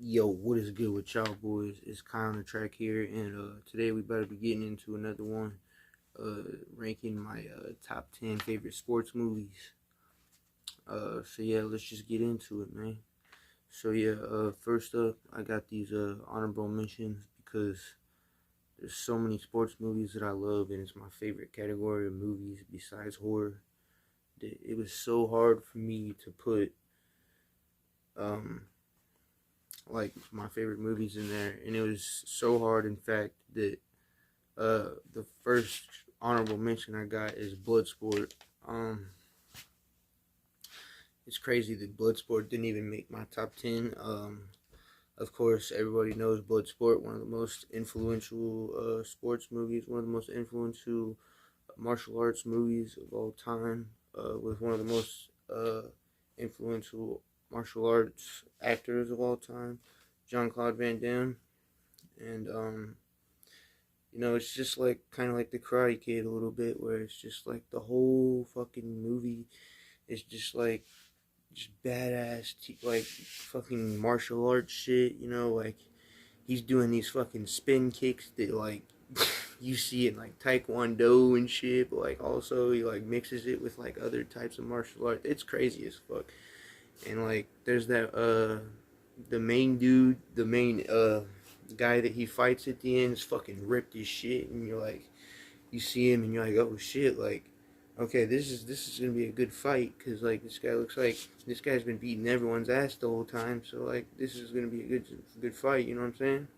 Yo, what is good with y'all boys? It's Kyle on the track here, and today we better be getting into another one, ranking my top 10 favorite sports movies. So yeah, let's just get into it, man. So yeah, first up, I got these honorable mentions because there's so many sports movies that I love, and it's my favorite category of movies besides horror. It was so hard for me to put um like my favorite movies in there, and it was so hard, in fact, that the first honorable mention I got is Bloodsport. Um, it's crazy that Bloodsport didn't even make my top 10. Of course, everybody knows Bloodsport, one of the most influential sports movies, one of the most influential martial arts movies of all time, with one of the most influential martial arts actors of all time, Jean Claude Van Damme. And it's just like kind of like the Karate Kid a little bit, where it's just like the whole fucking movie is just like just badass, like fucking martial arts shit. Like he's doing these fucking spin kicks that like you see in like Taekwondo and shit, but like also he like mixes it with like other types of martial art. It's crazy as fuck. And like there's that the main dude, the main guy that he fights at the end is fucking ripped as shit, and you're like, you see him and you're like, oh shit, like, okay, this is gonna be a good fight, because like this guy looks like this guy's been beating everyone's ass the whole time, so like this is gonna be a good fight, you know what I'm saying?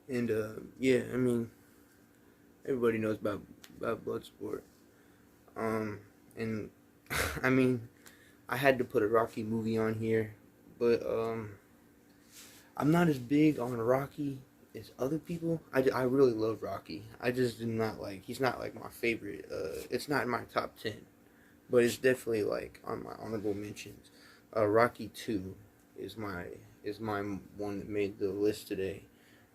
And yeah, I mean, everybody knows about Bloodsport. Um, and I mean, I had to put a Rocky movie on here, but I'm not as big on Rocky as other people. I really love Rocky. I just do not like. He's not like my favorite. It's not in my top 10, but it's definitely like on my honorable mentions. Rocky 2 is my one that made the list today.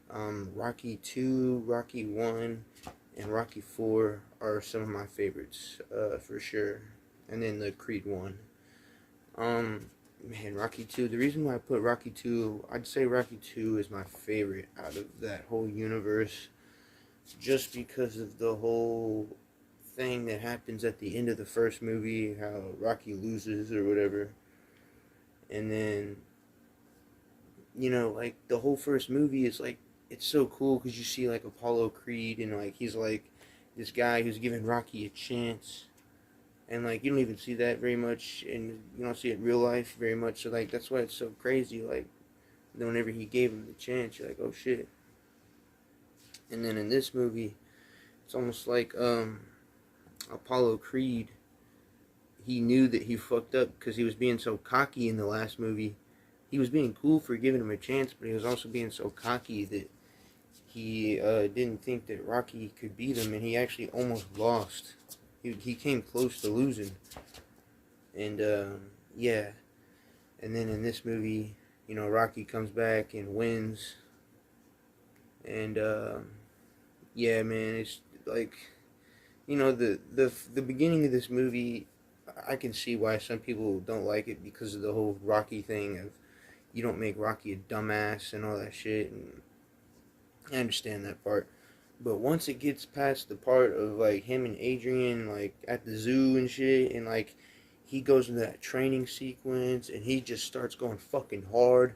Rocky 2, Rocky 1, and Rocky 4 are some of my favorites, for sure. And then the Creed 1. Um, Man, Rocky 2. The reason why I put Rocky 2, I'd say Rocky 2 is my favorite out of that whole universe, just because of the whole thing that happens at the end of the first movie, how Rocky loses or whatever. And then, like the whole first movie is like, it's so cool because you see like Apollo Creed, and like he's like this guy who's giving Rocky a chance, and like you don't even see that very much, and you don't see it in real life very much, so like that's why it's so crazy, like whenever he gave him the chance, you're like, oh shit. And then in this movie, it's almost like Apollo Creed, he knew that he fucked up because he was being so cocky in the last movie. He was being cool for giving him a chance, but he was also being so cocky that he didn't think that Rocky could beat him, and he actually almost lost. He came close to losing. And yeah, and then in this movie, Rocky comes back and wins. And yeah, man, it's like, the beginning of this movie, I can see why some people don't like it because of the whole Rocky thing of you don't make Rocky a dumbass and all that shit, and I understand that part. But once it gets past the part of like him and Adrian like at the zoo and shit, and like he goes into that training sequence and he just starts going fucking hard,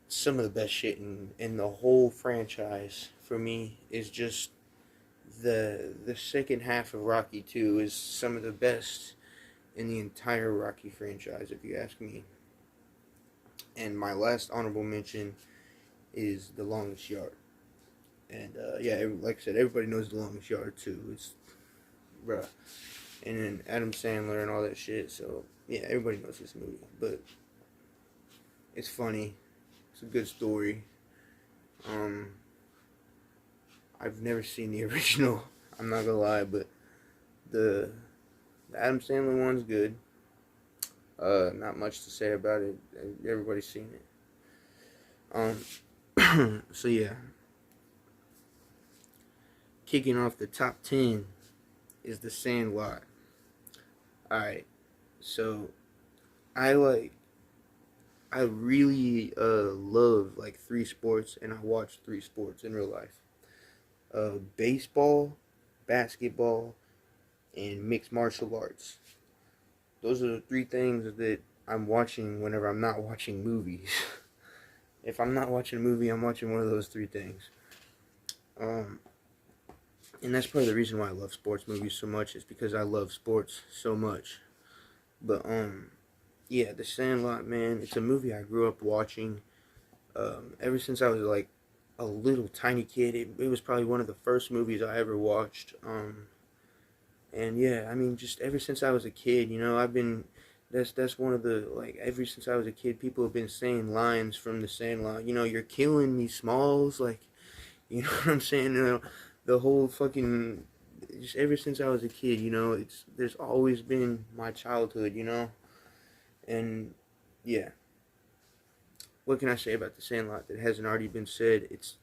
some of the best shit in the whole franchise for me is just the second half of Rocky 2 is some of the best in the entire Rocky franchise, if you ask me. And my last honorable mention is The Longest Yard. And yeah, like I said, everybody knows The Longest Yard too. It's bruh, and then Adam Sandler and all that shit. So yeah, everybody knows this movie, but it's funny. It's a good story. Um, I've never seen the original. I'm not gonna lie, but the the Adam Sandler one's good. Not much to say about it. Everybody's seen it. So yeah, kicking off the top 10 is The Sandlot. All right, so I like I really love like three sports, and I watch three sports in real life: baseball, basketball, and mixed martial arts. Those are the three things that I'm watching whenever I'm not watching movies. If I'm not watching a movie, I'm watching one of those three things. Um, and that's part of the reason why I love sports movies so much, is because I love sports so much. But yeah, The Sandlot, man, it's a movie I grew up watching. Ever since I was like a little tiny kid, it was probably one of the first movies I ever watched. And yeah, I mean, just ever since I was a kid, I've been. That's one of the, like, ever since I was a kid, people have been saying lines from The Sandlot. You're killing me, Smalls. Like, you know what I'm saying? The whole fucking, just ever since I was a kid, it's there's always been my childhood, and yeah, what can I say about The Sandlot that hasn't already been said? It's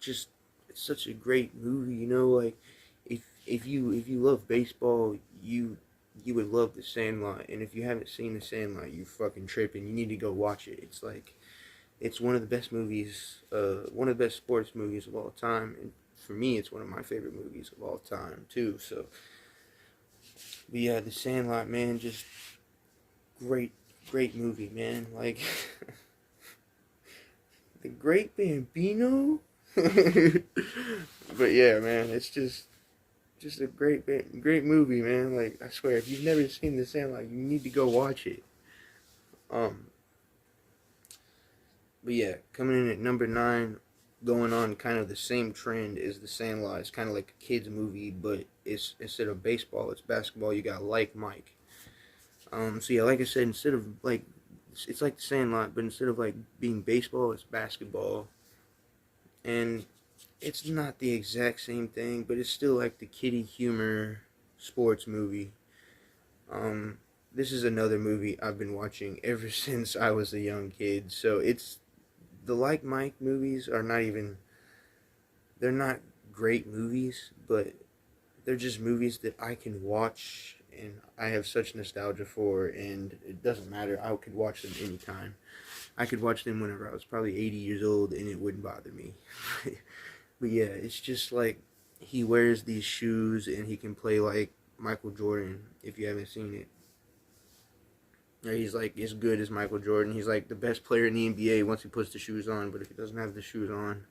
such a great movie, like, if you love baseball, you would love The Sandlot, and if you haven't seen The Sandlot, you fucking tripping. You need to go watch it. It's like, it's one of the best movies, one of the best sports movies of all time, and for me, it's one of my favorite movies of all time too. So, but yeah, The Sandlot, man, just great, great movie, man. Like, the Great Bambino. But yeah, man, it's just a great movie, man. Like, I swear, if you've never seen The Sandlot, you need to go watch it. Um, but yeah, coming in at number 9, going on kind of the same trend as The Sandlot. It's kind of like a kids movie, but it's, instead of baseball, it's basketball. You got Like Mike. So yeah, like I said, instead of like, it's like The Sandlot, but instead of like being baseball, it's basketball, and it's not the exact same thing, but it's still like the kiddie humor sports movie. Um, this is another movie I've been watching ever since I was a young kid. So it's, the Like Mike movies are not even, they're not great movies, but they're just movies that I can watch and I have such nostalgia for, and it doesn't matter. I could watch them anytime. I could watch them whenever I was probably 80 years old and it wouldn't bother me. But yeah, it's just like, he wears these shoes and he can play like Michael Jordan, if you haven't seen it. He's like as good as Michael Jordan. He's like the best player in the NBA once he puts the shoes on, but if he doesn't have the shoes on,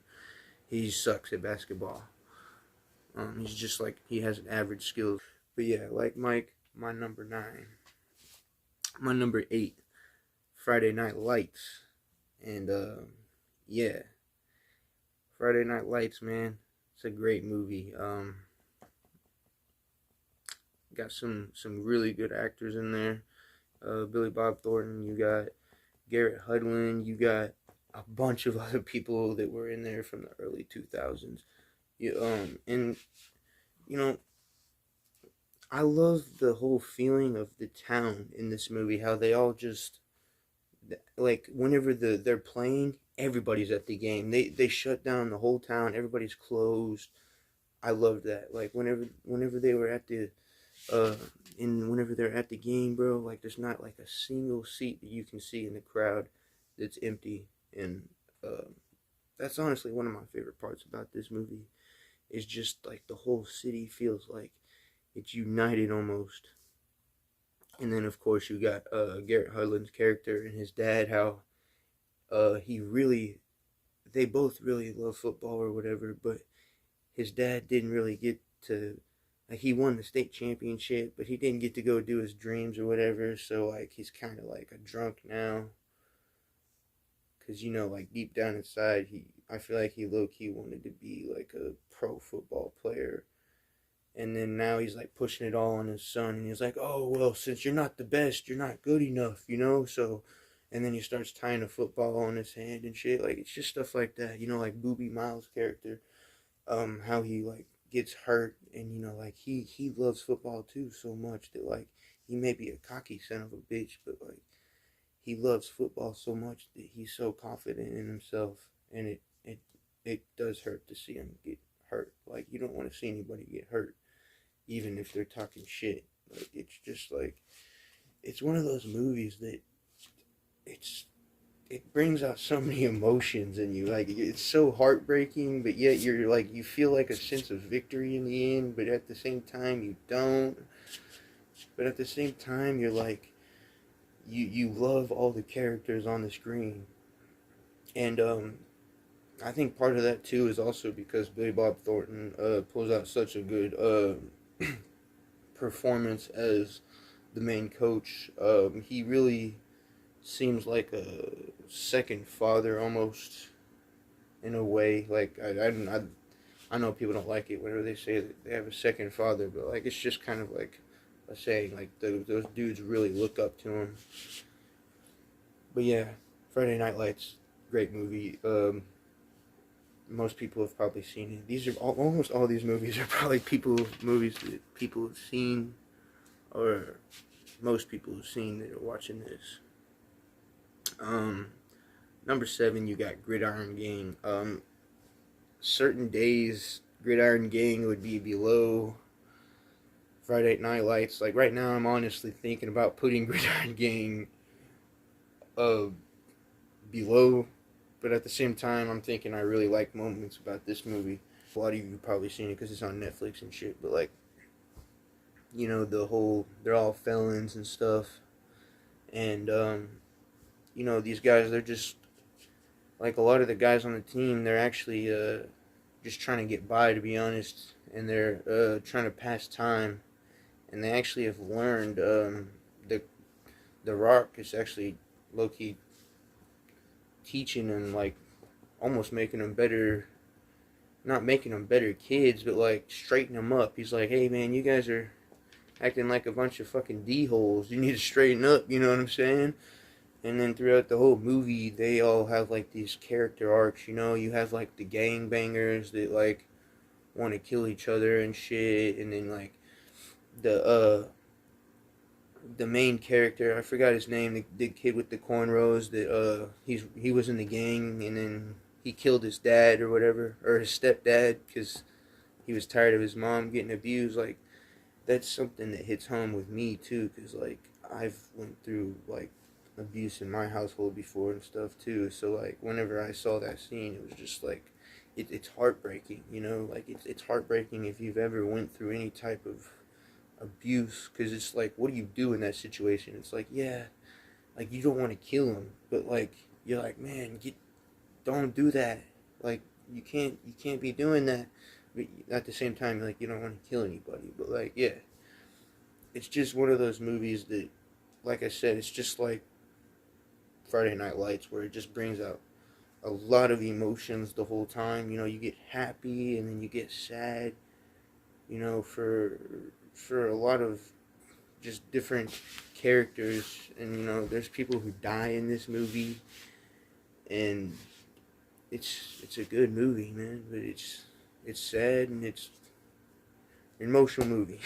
he sucks at basketball. He's just like, he has an average skills. But yeah, Like Mike, my number 9. My number 8, Friday Night Lights. And yeah, Friday Night Lights, man. It's a great movie. Got some really good actors in there. Billy Bob Thornton, you got Garrett Hudlin, you got a bunch of other people that were in there from the early 2000s. And you know, I love the whole feeling of the town in this movie. How they all just, like, whenever they're playing, everybody's at the game. They shut down the whole town. Everybody's closed. I loved that. Like, whenever they were at the uh whenever they're at the game, bro, like, there's not like a single seat that you can see in the crowd that's empty. And uh, that's honestly one of my favorite parts about this movie, is just like the whole city feels like it's united almost. And then of course you got Garrett Hudlin's character and his dad, how he really, they both really love football or whatever, but his dad didn't really get to, like, he won the state championship, but he didn't get to go do his dreams or whatever. So like, he's kind of like a drunk now, because like, deep down inside, I feel like he low key wanted to be like a pro football player. And then now he's like pushing it all on his son, and he's like, oh well, since you're not the best, you're not good enough, so. And then he starts tying a football on his hand and shit. Like, it's just stuff like that, like Booby Miles' character, how he like gets hurt, and like, he loves football too so much that, like, he may be a cocky son of a bitch, but like, he loves football so much that he's so confident in himself. And it does hurt to see him get hurt. Like, you don't want to see anybody get hurt, even if they're talking shit. Like, it's just like, it's one of those movies that, it's it brings out so many emotions in you. Like it's so heartbreaking, but yet you're like you feel like a sense of victory in the end, but at the same time you don't. But at the same time you're like you love all the characters on the screen. And I think part of that too is also because Billy Bob Thornton pulls out such a good performance as the main coach. He really seems like a second father almost in a way. Like I know people don't like it whenever they say that they have a second father, but like it's just kind of like a saying. Like those dudes really look up to him. But yeah, Friday Night Lights, great movie. Most people have probably seen it. These are almost all these movies are probably movies that people have seen, or most people have seen that are watching this. Um, Number 7, you got Gridiron Gang. Certain days, Gridiron Gang would be below Friday Night Lights. Like right now, I'm honestly thinking about putting Gridiron Gang uh, below, but at the same time, I'm thinking I really like moments about this movie. A lot of you have probably seen it because it's on Netflix and shit, but like, you know, they're all felons and stuff, and you know, these guys, they're just like a lot of the guys on the team, they're actually just trying to get by, to be honest, and they're trying to pass time, and they actually have learned the Rock is actually low key teaching them, like almost making them better, not making them better kids, but like straighten them up. He's like, hey man, you guys are acting like a bunch of fucking D-holes. You need to straighten up, you know what I'm saying? And then throughout the whole movie, they all have like these character arcs, you know? You have like the gangbangers that like want to kill each other and shit, and then like the uh the main character, I forgot his name, the kid with the cornrows that he was in the gang, and then he killed his dad or whatever, or his stepdad, because he was tired of his mom getting abused. Like that's something that hits home with me too, because like I've went through like abuse in my household before and stuff too. So like whenever I saw that scene, it was just like it's heartbreaking, you know. Like it's heartbreaking if you've ever went through any type of abuse, because it's like, what do you do in that situation? It's like, yeah, like you don't want to kill him, but like you're like, man, don't do that. Like you can't be doing that. But at the same time, like you don't want to kill anybody. But like, yeah, it's just one of those movies that, like I said, it's just like Friday Night Lights, where it just brings out a lot of emotions the whole time. You know, you get happy and then you get sad. You know, for a lot of just different characters, and you know, there's people who die in this movie, and it's a good movie, man. But it's sad and it's an emotional movie.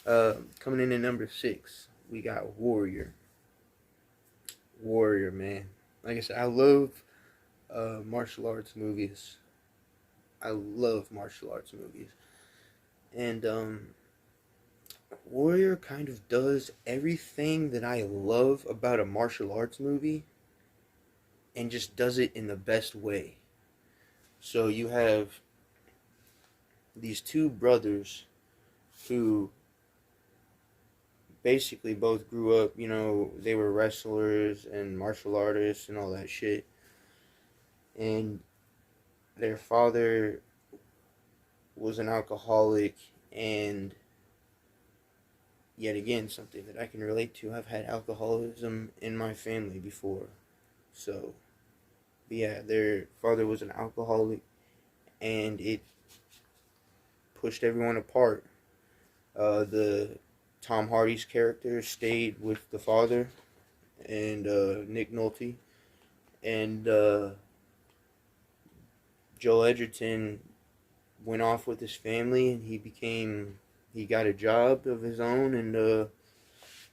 Coming in at number 6, we got Warrior. Warrior, man. Like I said, I love martial arts movies. I love martial arts movies, and Warrior kind of does everything that I love about a martial arts movie, and just does it in the best way. So you have these two brothers who basically both grew up, you know, they were wrestlers and martial artists and all that shit. And their father was an alcoholic, and yet again, something that I can relate to. I've had alcoholism in my family before. So, but yeah, their father was an alcoholic, and it pushed everyone apart. The Tom Hardy's character stayed with the father, and Nick Nolte, and Joel Edgerton went off with his family, and he got a job of his own, and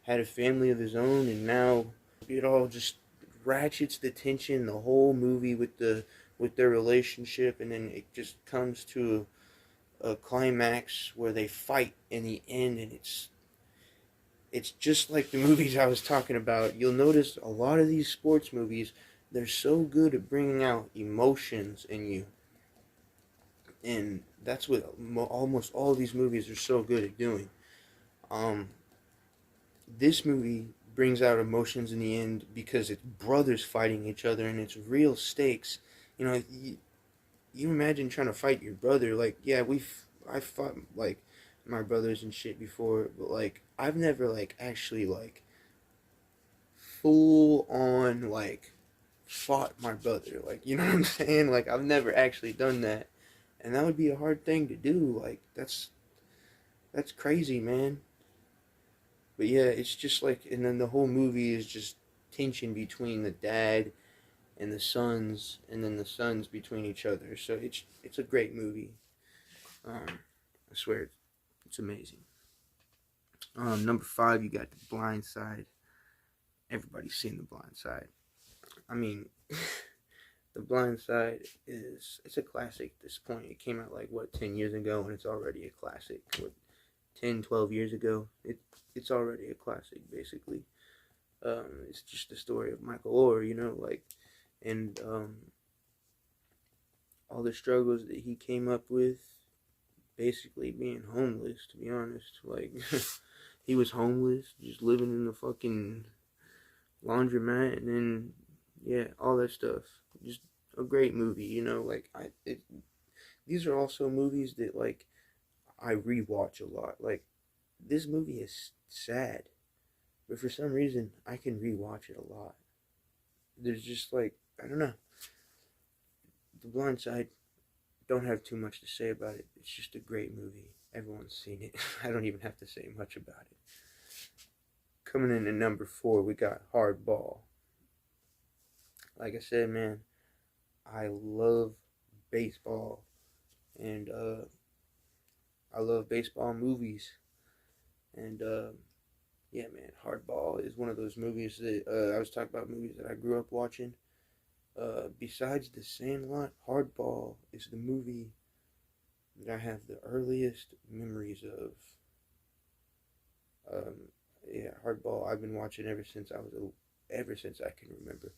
had a family of his own, and now it all just ratchets the tension the whole movie with their relationship, and then it just comes to a climax where they fight in the end, and It's just like the movies I was talking about. You'll notice a lot of these sports movies, they're so good at bringing out emotions in you. And that's what almost all these movies are so good at doing. Um, this movie brings out emotions in the end because it's brothers fighting each other and it's real stakes. You know, you imagine trying to fight your brother. Like, yeah, I fought like my brothers and shit before, but like I've never like actually like full on like fought my brother. Like, you know what I'm saying? Like, I've never actually done that, and that would be a hard thing to do. Like, that's crazy, man. But yeah, it's just like, and then the whole movie is just tension between the dad and the sons, and then the sons between each other. So it's a great movie. I swear, it's amazing. Number five, you got The Blind Side. Everybody's seen The Blind Side. I mean, The Blind Side it's a classic at this point. It came out like what 10 years ago and it's already a classic. What 10, 12 years ago, it's already a classic basically. It's just the story of Michael Orr, you know, like and all the struggles that he came up with basically being homeless, to be honest. Like he was homeless, just living in the fucking laundromat and then yeah, all that stuff. Just a great movie, you know, like these are also movies that like I rewatch a lot. Like this movie is sad, but for some reason I can rewatch it a lot. There's just like I don't know. The Blind Side, don't have too much to say about it. It's just a great movie. Everyone's seen it. I don't even have to say much about it. Coming in at number four, we got Hardball. Like I said, man, I love baseball, and I love baseball movies, and yeah, man, Hardball is one of those movies that I was talking about movies that I grew up watching. Besides The Sandlot, Hardball is the movie that I have the earliest memories of. Um, yeah, Hardball. I've been watching ever since I can remember.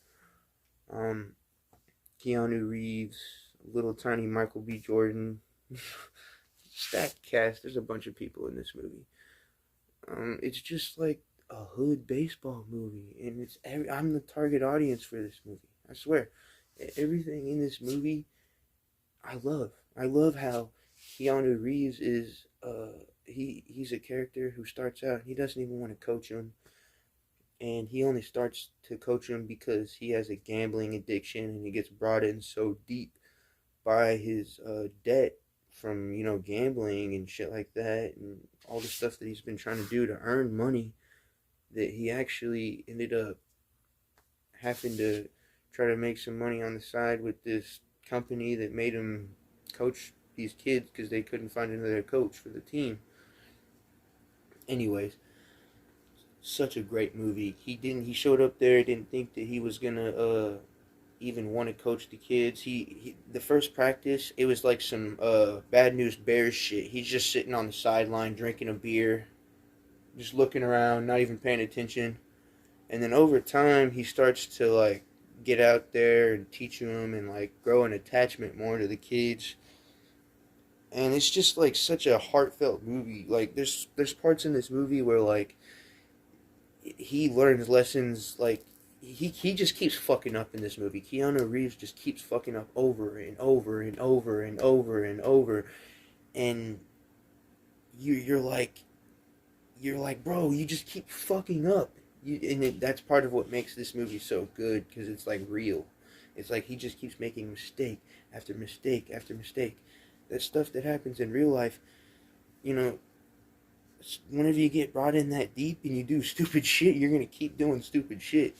Um, Keanu Reeves, little tiny Michael B. Jordan, stacked cast. There's a bunch of people in this movie. It's just like a hood baseball movie, and I'm the target audience for this movie. I swear, everything in this movie, I love. I love how Keanu Reeves is. He's a character who starts out. He doesn't even want to coach him, and he only starts to coach him because he has a gambling addiction, and he gets brought in so deep by his debt from gambling and shit like that, and all the stuff that he's been trying to do to earn money that he actually ended up having to try to make some money on the side with this company that made him coach these kids because they couldn't find another coach for the team. Anyways, such a great movie. He showed up there, didn't think that he was gonna even want to coach the kids. He the first practice, it was like some bad news Bears shit. He's just sitting on the sideline drinking a beer, just looking around, not even paying attention. And then over time, he starts to like get out there and teach them and like grow an attachment more to the kids. And it's just like such a heartfelt movie. Like there's parts in this movie where like he learns lessons like he just keeps fucking up in this movie. Keanu Reeves just keeps fucking up over and over and over and over and over, and you're like, bro, you just keep fucking up. That's part of what makes this movie so good because it's like real. It's like he just keeps making mistake after mistake after mistake. That stuff that happens in real life, you know, whenever you get brought in that deep and you do stupid shit, you're gonna keep doing stupid shit.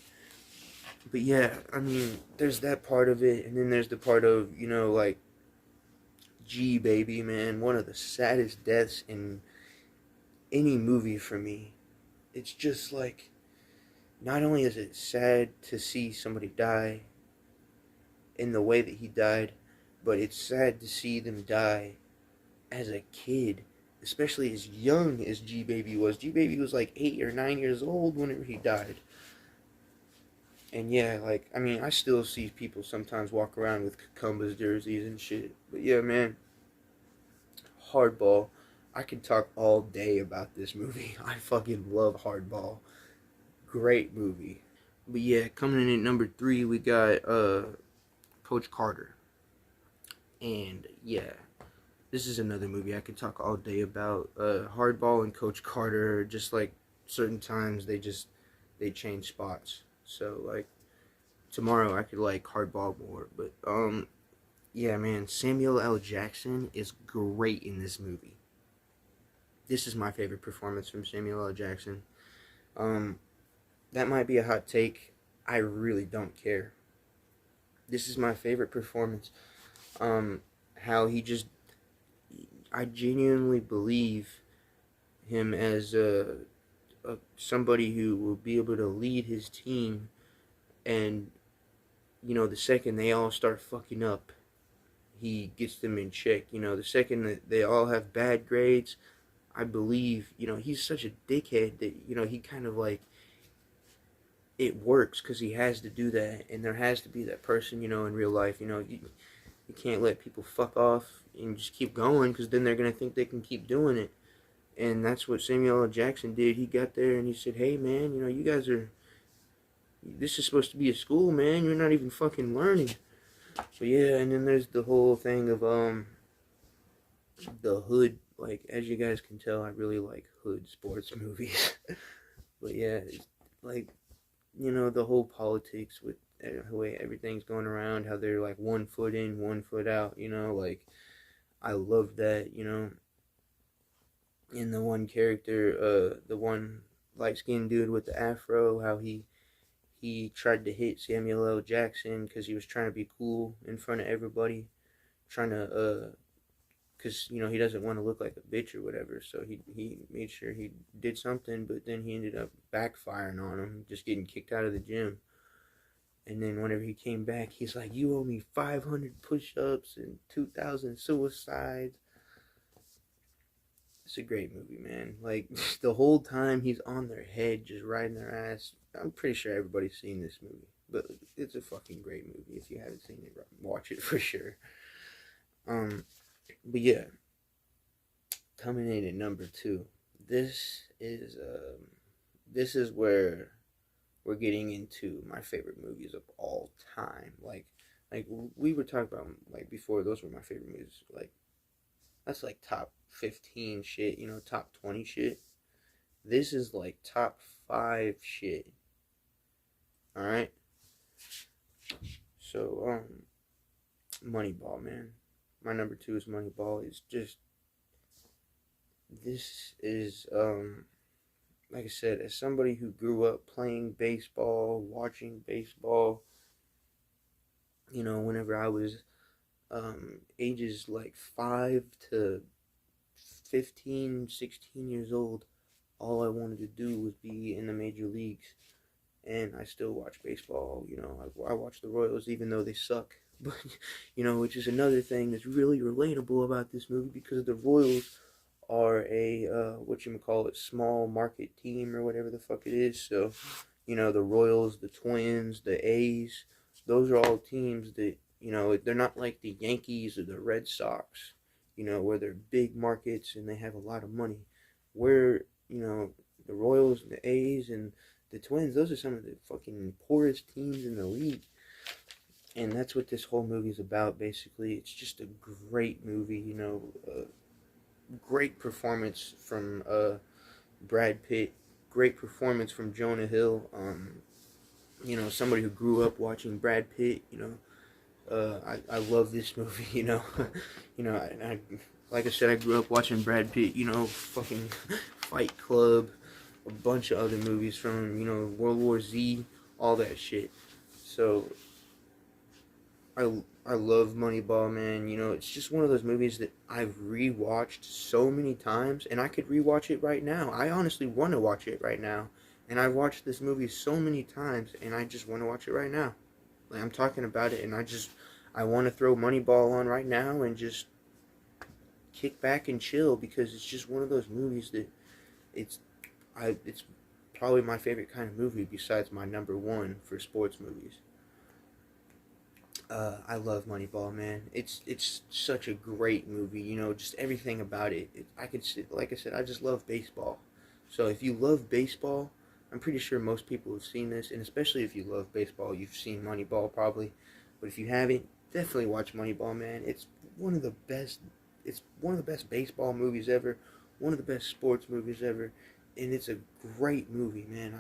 But yeah, I mean, there's that part of it, and then there's the part of like G baby man, one of the saddest deaths in any movie for me. It's just like not only is it sad to see somebody die in the way that he died, but it's sad to see them die as a kid, especially as young as G Baby was. G Baby was like 8 or 9 years old whenever he died. And yeah, like, I mean, I still see people sometimes walk around with Cucumbers jerseys and shit. But yeah, man, Hardball. I could talk all day about this movie. I fucking love Hardball. Great movie. But yeah, coming in at number 3, we got Coach Carter. And yeah, this is another movie I could talk all day about. Hardball and Coach Carter, just like certain times they change spots. So like tomorrow I could like Hardball more, but yeah, man, Samuel L. Jackson is great in this movie. This is my favorite performance from Samuel L. Jackson. Um, that might be a hot take. I really don't care. This is my favorite performance. How he just, I genuinely believe him as somebody who will be able to lead his team, and the second they all start fucking up, he gets them in check. The second that they all have bad grades, I believe, he's such a dickhead that, he kind of like, it works because he has to do that, and there has to be that person, in real life, you can't let people fuck off and just keep going, because then they're going to think they can keep doing it. And that's what Samuel L. Jackson did. He got there and he said, hey, man, you guys are, this is supposed to be a school, man. You're not even fucking learning. So yeah, and then there's the whole thing of the hood. Like, as you guys can tell, I really like hood sports movies. But yeah, like, the whole politics with the way everything's going around, how they're like 1 foot in, 1 foot out, like, I love that, in the one character, the one light-skinned dude with the afro, how he tried to hit Samuel L. Jackson because he was trying to be cool in front of everybody, trying to because he doesn't want to look like a bitch or whatever, so he made sure he did something, but then he ended up backfiring on him, just getting kicked out of the gym. And then whenever he came back, he's like, you owe me 500 push-ups and 2,000 suicides. It's a great movie, man. Like, the whole time he's on their head, just riding their ass. I'm pretty sure everybody's seen this movie, but it's a fucking great movie. If you haven't seen it, watch it for sure. But yeah, coming in at number 2. This is where we're getting into my favorite movies of all time. Like we were talking about, like, before, those were my favorite movies. Like, that's like top 15 shit, top 20 shit. This is like top 5 shit. Alright? So, Moneyball, man. My number 2 is Moneyball. It's just, this is, like I said, as somebody who grew up playing baseball, watching baseball, whenever I was ages like 5 to 15, 16 years old, all I wanted to do was be in the major leagues. And I still watch baseball. I watch the Royals even though they suck. But, which is another thing that's really relatable about this movie, because the Royals are a, small market team or whatever the fuck it is. So, the Royals, the Twins, the A's, those are all teams that, they're not like the Yankees or the Red Sox, where they're big markets and they have a lot of money. Where, the Royals, the A's, and the Twins, those are some of the fucking poorest teams in the league. And that's what this whole movie is about, basically. It's just a great movie, great performance from Brad Pitt, great performance from Jonah Hill. Somebody who grew up watching Brad Pitt, I love this movie, I like I said, I grew up watching Brad Pitt, fucking Fight Club, a bunch of other movies from him, World War Z, all that shit. So, I love Moneyball, man. It's just one of those movies that I've rewatched so many times, and I could rewatch it right now. I honestly want to watch it right now, and I've watched this movie so many times, and I just want to watch it right now. Like, I'm talking about it, and I want to throw Moneyball on right now and just kick back and chill because it's just one of those movies that it's it's probably my favorite kind of movie besides my number one for sports movies. I love Moneyball, man. It's such a great movie. You know, just everything about it. I could say, like I said, I just love baseball. So if you love baseball, I'm pretty sure most people have seen this, and especially if you love baseball, you've seen Moneyball probably. But if you haven't, definitely watch Moneyball, man. It's one of the best. It's one of the best baseball movies ever. One of the best sports movies ever, and it's a great movie, man.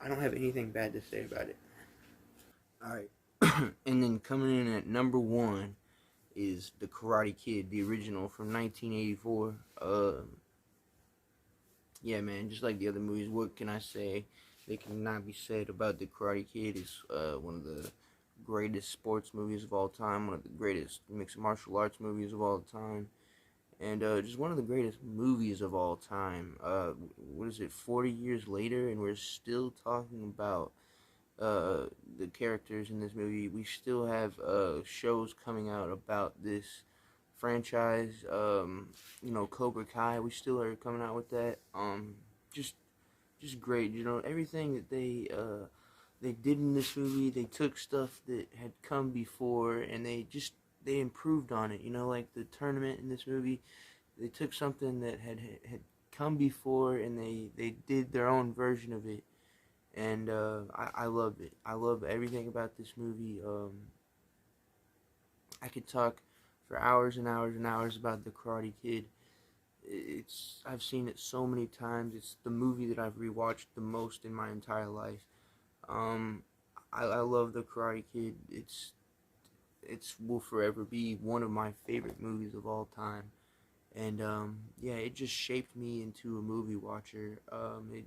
I don't have anything bad to say about it. All right. And then coming in at number one is The Karate Kid, the original from 1984. Yeah, man, just like the other movies, what can I say? They cannot be said about The Karate Kid. It's one of the greatest sports movies of all time, one of the greatest mixed martial arts movies of all time, and just one of the greatest movies of all time. What is it, 40 years later, and we're still talking about uh, the characters in this movie. We still have shows coming out about this franchise. Cobra Kai. We still are coming out with that. Just just great. You know, everything that they did in this movie. They took stuff that had come before and they improved on it. You know, like the tournament in this movie. They took something that had come before and they did their own version of it, and I love it. I love everything about this movie. I could talk for hours and hours and hours about The Karate Kid. I've seen it so many times. It's the movie that I've rewatched the most in my entire life. Um, I love The Karate Kid. It's will forever be one of my favorite movies of all time. And yeah, it just shaped me into a movie watcher.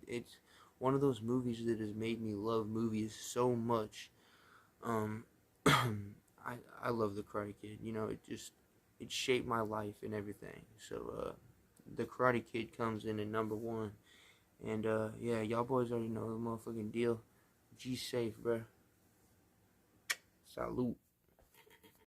It's one of those movies that has made me love movies so much. Um, I love The Karate Kid. You know, it shaped my life and everything. So The Karate Kid comes in at number one. And yeah, y'all boys already know the motherfucking deal. G safe, bruh. Salute.